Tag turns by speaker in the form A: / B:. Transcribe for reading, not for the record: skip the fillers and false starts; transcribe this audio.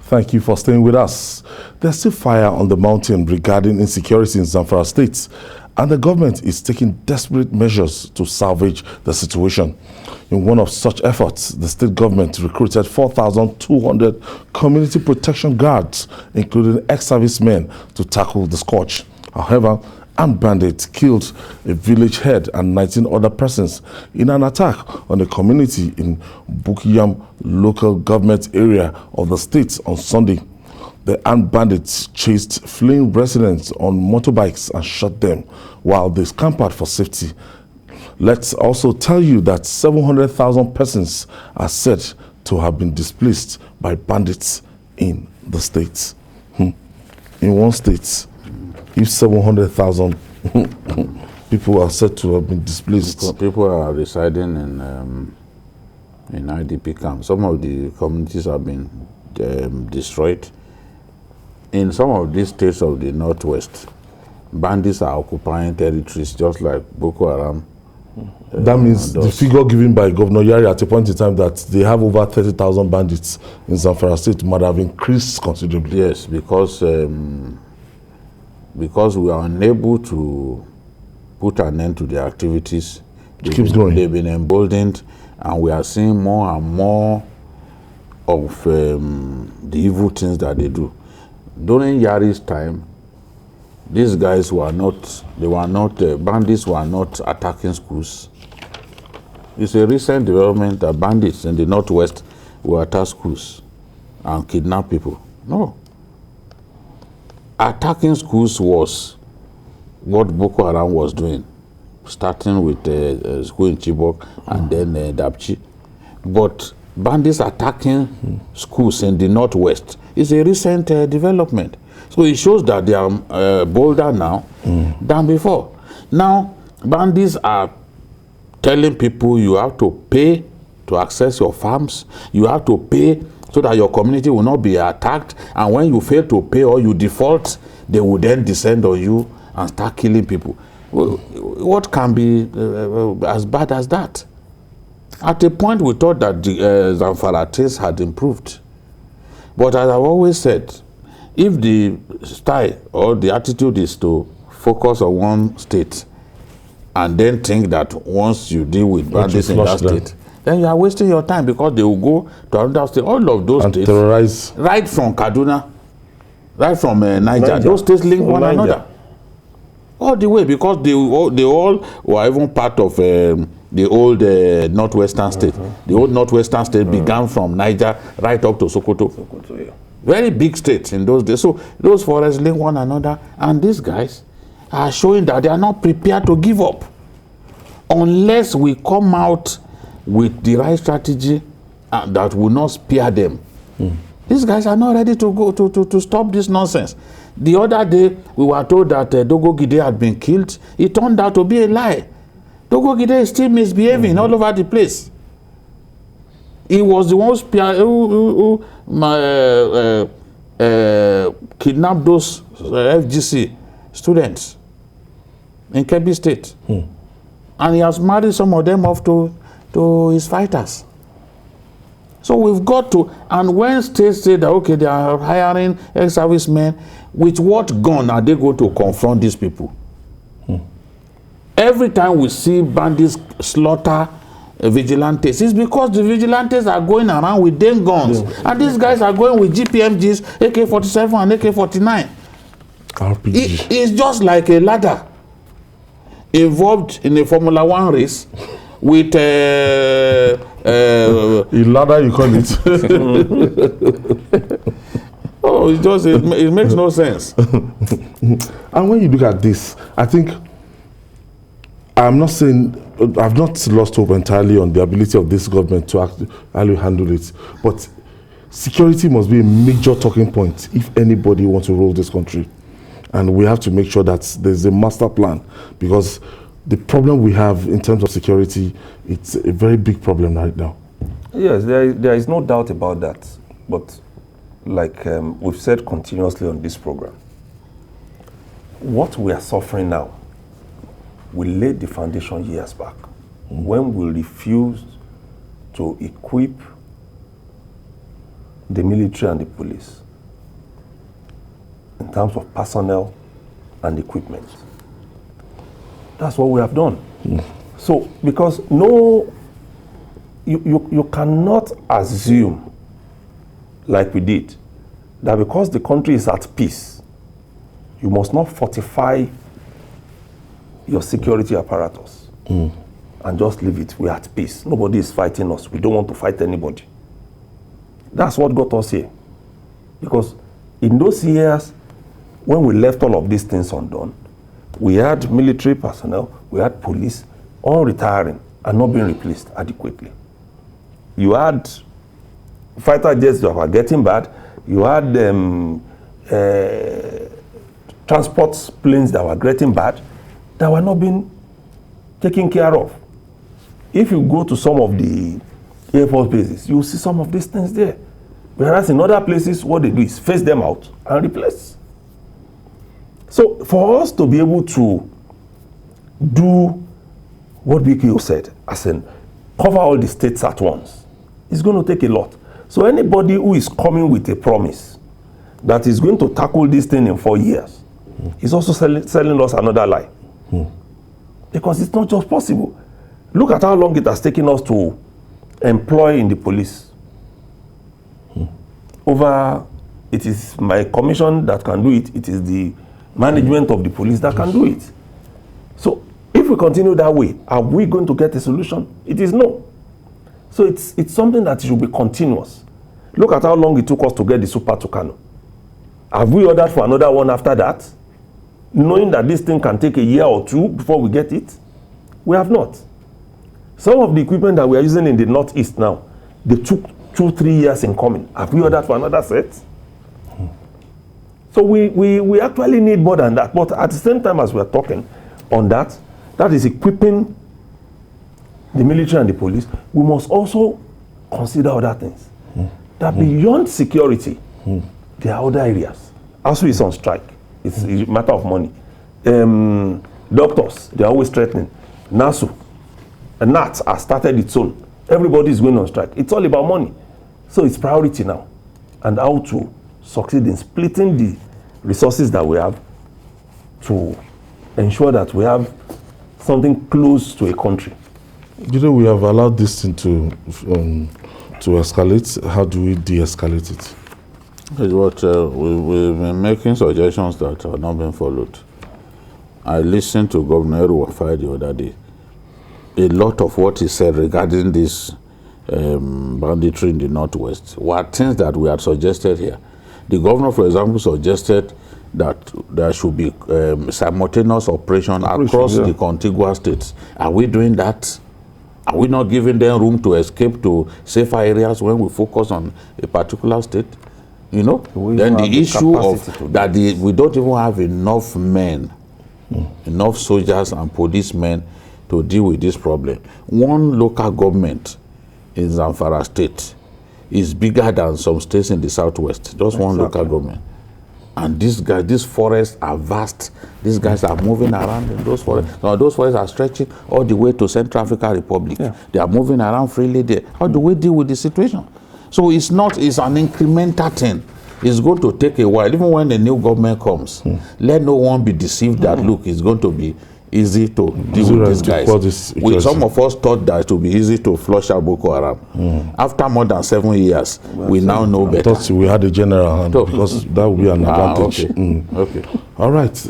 A: Thank you for staying with us. There's still fire on the mountain regarding insecurity in Zamfara State, and the government is taking desperate measures to salvage the situation. In one of such efforts, the state government recruited 4,200 community protection guards, including ex-servicemen, to tackle the scourge. However, armed bandits killed a village head and 19 other persons in an attack on a community in Bukiyam local government area of the state on Sunday. The armed bandits chased fleeing residents on motorbikes and shot them while they scampered for safety. Let's also tell you that 700,000 persons are said to have been displaced by bandits in the state. In one state, if 700,000 people are said to have been displaced.
B: People are residing in IDP camps. Some of the communities have been destroyed. In some of these states of the Northwest, bandits are occupying territories just like Boko Haram.
A: That means the figure given by Governor Yari at a point in time that they have over 30,000 bandits in Zamfara State might have increased considerably.
B: Yes, because we are unable to put an end to their activities. They've been emboldened, and we are seeing more and more of the evil things that they do. During Yari's time, these guys were not, bandits were not attacking schools. It's a recent development that bandits in the Northwest will attack schools and kidnap people. No. Attacking schools was what Boko Haram was doing, starting with school in Chibok and then Dapchi. But bandits attacking schools in the Northwest is a recent development. So it shows that they are bolder now than before. Now, bandits are telling people you have to pay to access your farms. You have to pay so that your community will not be attacked. And when you fail to pay or you default, they will then descend on you and start killing people. What can be as bad as that? At a point, we thought that the Zamfara rthis had improved. But as I've always said, if the style or the attitude is to focus on one state and then think that once you deal with bandits in that state, then you are wasting your time, because they will go to another state. All of those states,
A: terrorize.
B: Right from Kaduna, right from Niger, those states link one another. All the way, because they all were even part of the old northwestern state. The old northwestern state began from Niger right up to Sokoto. Yeah. Very big states in those days. So those forests link one another, and these guys are showing that they are not prepared to give up unless we come out with the right strategy that will not spare them. These guys are not ready to go to stop this nonsense. The other day, we were told that Dogo Gide had been killed. It turned out to be a lie. Dogo Gide is still misbehaving all over the place. He was the one who kidnapped those FGC students in Kebbi State. And he has married some of them off to his fighters. So we've got to, and when states say that, okay, they are hiring ex-servicemen, with what gun are they going to confront these people? Every time we see bandits slaughter vigilantes, it's because the vigilantes are going around with them guns. And these guys are going with GPMGs, AK-47 and AK-49.
A: RPG.
B: It's just like a ladder involved in a Formula 1 race with
A: a ladder, you call it.
B: Oh, it makes no sense.
A: And when you look at this, I think I'm not saying I've not lost hope entirely on the ability of this government to actually handle it, but security must be a major talking point if anybody wants to rule this country. And we have to make sure that there's a master plan, because the problem we have in terms of security, it's a very big problem right now.
C: Yes, there is no doubt about that. But like we've said continuously on this program, what we are suffering now, we laid the foundation years back when we refused to equip the military and the police in terms of personnel and equipment. That's what we have done. So, because you cannot assume, like we did, that because the country is at peace, you must not fortify your security apparatus and just leave it. We're at peace. Nobody is fighting us. We don't want to fight anybody. That's what got us here. Because in those years, when we left all of these things undone, we had military personnel, we had police, all retiring and not being replaced adequately. You had fighter jets that were getting bad. You had transport planes that were getting bad, that were not being taken care of. If you go to some of the Air Force bases, you will see some of these things there. Whereas in other places, what they do is phase them out and replace. So for us to be able to do what BKO said, as in cover all the states at once, it's going to take a lot. So anybody who is coming with a promise that is going to tackle this thing in 4 years is also selling us another lie. Because it's not just possible. Look at how long it has taken us to employ in the police. It is my commission that can do it. It is the management of the police that can do it. So if we continue that way, are we going to get a solution? It is no. So it's something that should be continuous. Look at how long it took us to get the Super Tucano. Have we ordered for another one after that? Knowing that this thing can take a year or two before we get it? We have not. Some of the equipment that we are using in the Northeast now, they took 2-3 years in coming. Have we ordered for another set? So we actually need more than that. But at the same time as we're talking on that, that is equipping the military and the police, we must also consider other things. That beyond security, there are other areas. ASU is on strike. It's a matter of money. Doctors, they're always threatening. NASU, NAT has started its own. Everybody is going on strike. It's all about money. So it's priority now. And how to succeed in splitting the resources that we have to ensure that we have something close to a country.
A: You know, we have allowed this thing to escalate. How do we de-escalate it?
B: It's what we've been making suggestions that are not being followed. I listened to Governor Wafai the other day. A lot of what he said regarding this banditry in the Northwest were things that we had suggested here. The governor, for example, suggested that there should be simultaneous operation across the contiguous states. Are we doing that? Are we not giving them room to escape to safer areas when we focus on a particular state? You know, then the issue of that we don't even have enough men, enough soldiers and policemen to deal with this problem. One local government in Zamfara state is bigger than some states in the southwest. Just one local government. And these forests are vast. These guys are moving around in those forests. Now those forests are stretching all the way to Central African Republic. They are moving around freely there. How do we deal with the situation? So it's an incremental thing. It's going to take a while. Even when the new government comes, let no one be deceived that, look, it's going to be easy to deal with these guys. Some of us thought that it would be easy to flush out Boko Haram. After more than 7 years, we now know better.
A: I thought we had a general hand because that would be an advantage.
B: Okay.
A: All right.